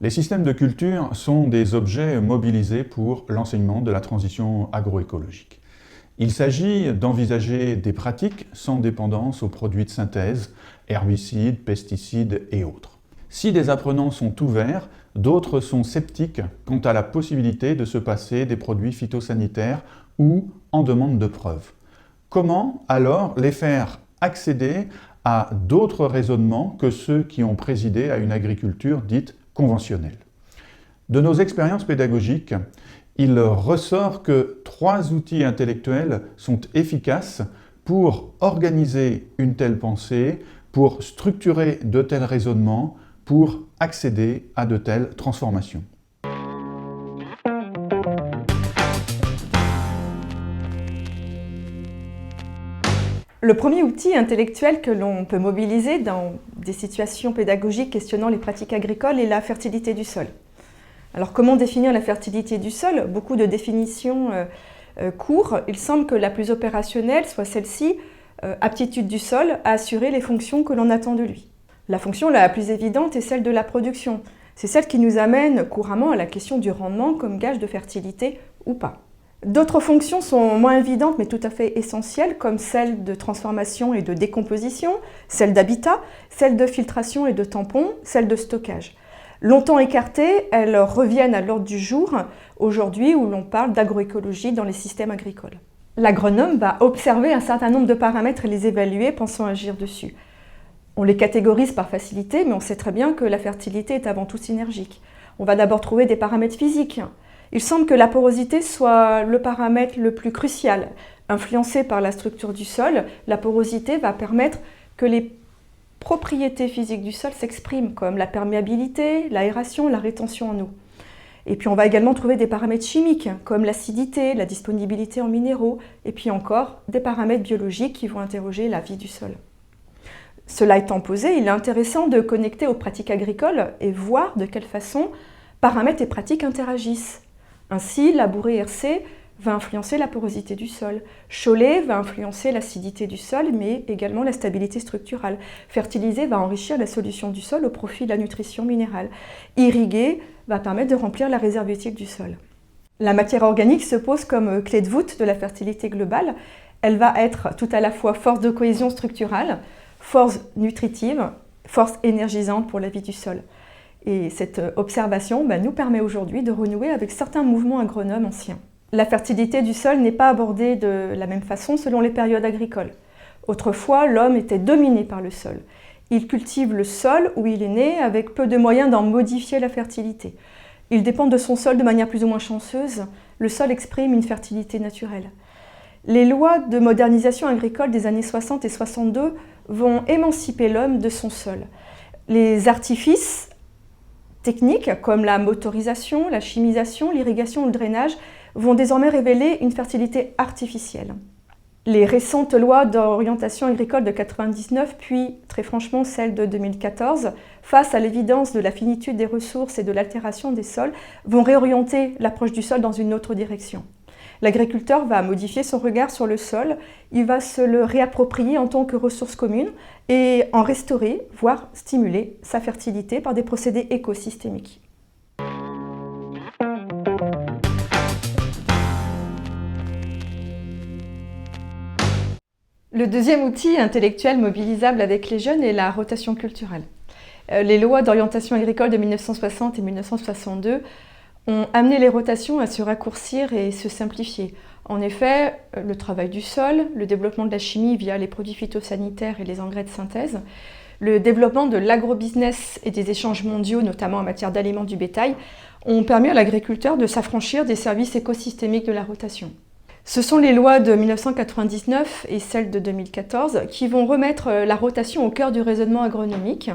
Les systèmes de culture sont des objets mobilisés pour l'enseignement de la transition agroécologique. Il s'agit d'envisager des pratiques sans dépendance aux produits de synthèse, herbicides, pesticides et autres. Si des apprenants sont ouverts, d'autres sont sceptiques quant à la possibilité de se passer des produits phytosanitaires ou en demande de preuves. Comment alors les faire accéder à d'autres raisonnements que ceux qui ont présidé à une agriculture dite conventionnelle? De nos expériences pédagogiques, il ressort que 3 outils intellectuels sont efficaces pour organiser une telle pensée, pour structurer de tels raisonnements, pour accéder à de telles transformations. Le premier outil intellectuel que l'on peut mobiliser dans des situations pédagogiques questionnant les pratiques agricoles est la fertilité du sol. Alors comment définir la fertilité du sol? Beaucoup de définitions courent. Il semble que la plus opérationnelle soit celle-ci, aptitude du sol à assurer les fonctions que l'on attend de lui. La fonction la plus évidente est celle de la production. C'est celle qui nous amène couramment à la question du rendement comme gage de fertilité ou pas. D'autres fonctions sont moins évidentes mais tout à fait essentielles, comme celle de transformation et de décomposition, celle d'habitat, celle de filtration et de tampon, celle de stockage. Longtemps écartées, elles reviennent à l'ordre du jour aujourd'hui où l'on parle d'agroécologie dans les systèmes agricoles. L'agronome va observer un certain nombre de paramètres et les évaluer, pensant agir dessus. On les catégorise par facilité, mais on sait très bien que la fertilité est avant tout synergique. On va d'abord trouver des paramètres physiques. Il semble que la porosité soit le paramètre le plus crucial. Influencée par la structure du sol, la porosité va permettre que les propriétés physiques du sol s'expriment, comme la perméabilité, l'aération, la rétention en eau. Et puis on va également trouver des paramètres chimiques, comme l'acidité, la disponibilité en minéraux, et puis encore des paramètres biologiques qui vont interroger la vie du sol. Cela étant posé, il est intéressant de connecter aux pratiques agricoles et voir de quelle façon paramètres et pratiques interagissent. Ainsi, labourer RC va influencer la porosité du sol. Choler va influencer l'acidité du sol, mais également la stabilité structurale. Fertiliser va enrichir la solution du sol au profit de la nutrition minérale. Irriguer va permettre de remplir la réserve utile du sol. La matière organique se pose comme clé de voûte de la fertilité globale. Elle va être tout à la fois force de cohésion structurale, force nutritive, force énergisante pour la vie du sol. Et cette observation nous permet aujourd'hui de renouer avec certains mouvements agronomes anciens. La fertilité du sol n'est pas abordée de la même façon selon les périodes agricoles. Autrefois, l'homme était dominé par le sol. Il cultive le sol où il est né avec peu de moyens d'en modifier la fertilité. Il dépend de son sol de manière plus ou moins chanceuse. Le sol exprime une fertilité naturelle. Les lois de modernisation agricole des années 60 et 62 vont émanciper l'homme de son sol. Les artifices techniques comme la motorisation, la chimisation, l'irrigation ou le drainage vont désormais révéler une fertilité artificielle. Les récentes lois d'orientation agricole de 1999, puis très franchement celle de 2014, face à l'évidence de la finitude des ressources et de l'altération des sols, vont réorienter l'approche du sol dans une autre direction. L'agriculteur va modifier son regard sur le sol, il va se le réapproprier en tant que ressource commune et en restaurer, voire stimuler sa fertilité par des procédés écosystémiques. Le deuxième outil intellectuel mobilisable avec les jeunes est la rotation culturelle. Les lois d'orientation agricole de 1960 et 1962 ont amené les rotations à se raccourcir et se simplifier. En effet, le travail du sol, le développement de la chimie via les produits phytosanitaires et les engrais de synthèse, le développement de l'agrobusiness et des échanges mondiaux, notamment en matière d'aliments du bétail, ont permis à l'agriculteur de s'affranchir des services écosystémiques de la rotation. Ce sont les lois de 1999 et celles de 2014 qui vont remettre la rotation au cœur du raisonnement agronomique.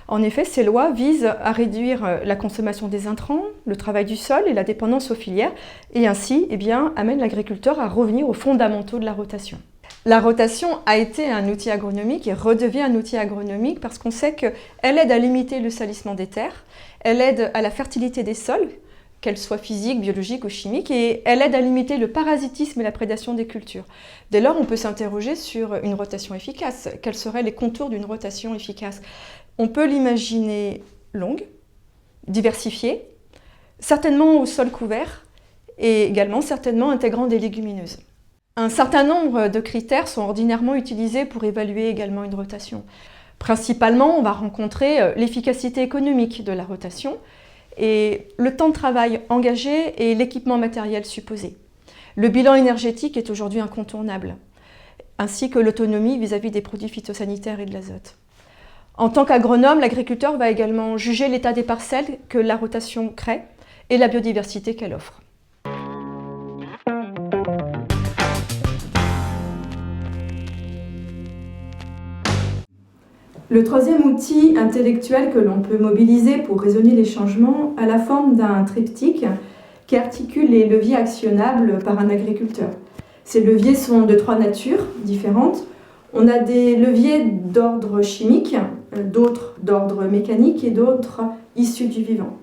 En effet, ces lois visent à réduire la consommation des intrants, le travail du sol et la dépendance aux filières, et ainsi amènent l'agriculteur à revenir aux fondamentaux de la rotation. La rotation a été un outil agronomique et redevient un outil agronomique parce qu'on sait qu'elle aide à limiter le salissement des terres, elle aide à la fertilité des sols, qu'elle soit physique, biologique ou chimique, et elle aide à limiter le parasitisme et la prédation des cultures. Dès lors, on peut s'interroger sur une rotation efficace. Quels seraient les contours d'une rotation efficace ? On peut l'imaginer longue, diversifiés, certainement au sol couvert et également certainement intégrant des légumineuses. Un certain nombre de critères sont ordinairement utilisés pour évaluer également une rotation. Principalement, on va rencontrer l'efficacité économique de la rotation et le temps de travail engagé et l'équipement matériel supposé. Le bilan énergétique est aujourd'hui incontournable, ainsi que l'autonomie vis-à-vis des produits phytosanitaires et de l'azote. En tant qu'agronome, l'agriculteur va également juger l'état des parcelles que la rotation crée et la biodiversité qu'elle offre. Le troisième outil intellectuel que l'on peut mobiliser pour raisonner les changements a la forme d'un triptyque qui articule les leviers actionnables par un agriculteur. Ces leviers sont de trois natures différentes. On a des leviers d'ordre chimique, d'autres d'ordre mécanique et d'autres issus du vivant.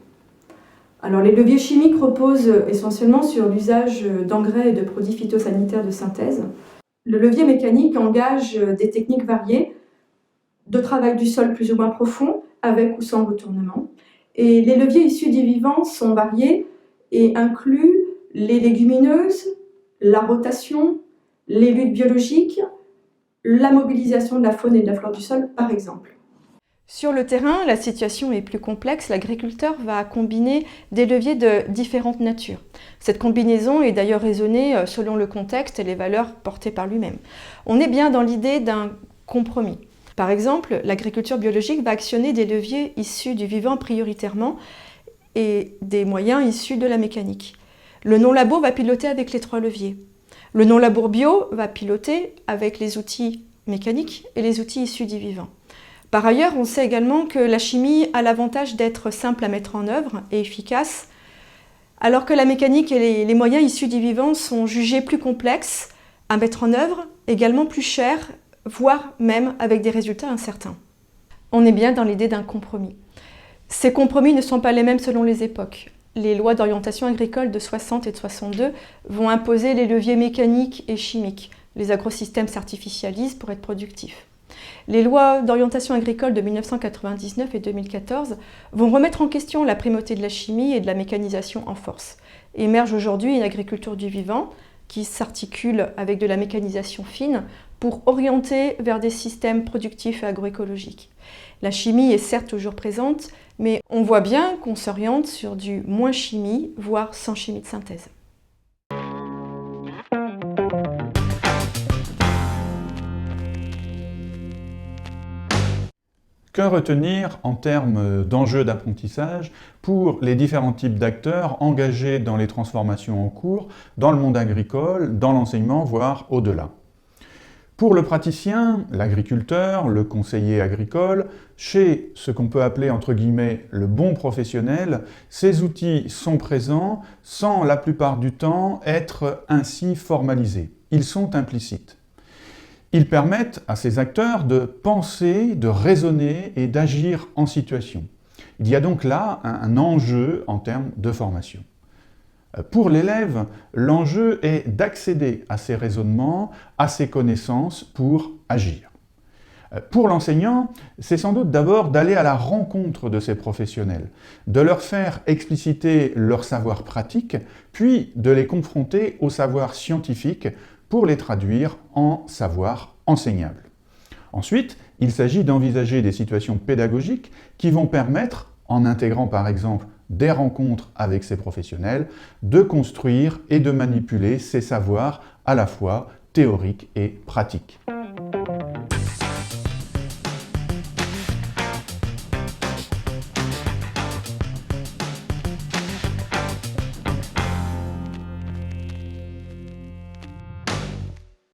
Alors, les leviers chimiques reposent essentiellement sur l'usage d'engrais et de produits phytosanitaires de synthèse. Le levier mécanique engage des techniques variées de travail du sol plus ou moins profond, avec ou sans retournement. Et les leviers issus du vivant sont variés et incluent les légumineuses, la rotation, les luttes biologiques, la mobilisation de la faune et de la flore du sol, par exemple. Sur le terrain, la situation est plus complexe. L'agriculteur va combiner des leviers de différentes natures. Cette combinaison est d'ailleurs raisonnée selon le contexte et les valeurs portées par lui-même. On est bien dans l'idée d'un compromis. Par exemple, l'agriculture biologique va actionner des leviers issus du vivant prioritairement et des moyens issus de la mécanique. Le non-labo va piloter avec les trois leviers. Le non-labour bio va piloter avec les outils mécaniques et les outils issus du vivant. Par ailleurs, on sait également que la chimie a l'avantage d'être simple à mettre en œuvre et efficace, alors que la mécanique et les moyens issus du vivant sont jugés plus complexes à mettre en œuvre, également plus chers, voire même avec des résultats incertains. On est bien dans l'idée d'un compromis. Ces compromis ne sont pas les mêmes selon les époques. Les lois d'orientation agricole de 60 et de 62 vont imposer les leviers mécaniques et chimiques. Les agrosystèmes s'artificialisent pour être productifs. Les lois d'orientation agricole de 1999 et 2014 vont remettre en question la primauté de la chimie et de la mécanisation en force. Émerge aujourd'hui une agriculture du vivant qui s'articule avec de la mécanisation fine pour orienter vers des systèmes productifs et agroécologiques. La chimie est certes toujours présente, mais on voit bien qu'on s'oriente sur du moins chimie, voire sans chimie de synthèse. Que retenir en termes d'enjeux d'apprentissage pour les différents types d'acteurs engagés dans les transformations en cours, dans le monde agricole, dans l'enseignement, voire au-delà? Pour le praticien, l'agriculteur, le conseiller agricole, chez ce qu'on peut appeler entre guillemets le bon professionnel, ces outils sont présents sans la plupart du temps être ainsi formalisés. Ils sont implicites. Ils permettent à ces acteurs de penser, de raisonner et d'agir en situation. Il y a donc là un enjeu en termes de formation. Pour l'élève, l'enjeu est d'accéder à ces raisonnements, à ces connaissances pour agir. Pour l'enseignant, c'est sans doute d'abord d'aller à la rencontre de ces professionnels, de leur faire expliciter leur savoir pratique, puis de les confronter au savoir scientifique pour les traduire en savoir enseignable. Ensuite, il s'agit d'envisager des situations pédagogiques qui vont permettre, en intégrant par exemple des rencontres avec ces professionnels, de construire et de manipuler ces savoirs à la fois théoriques et pratiques.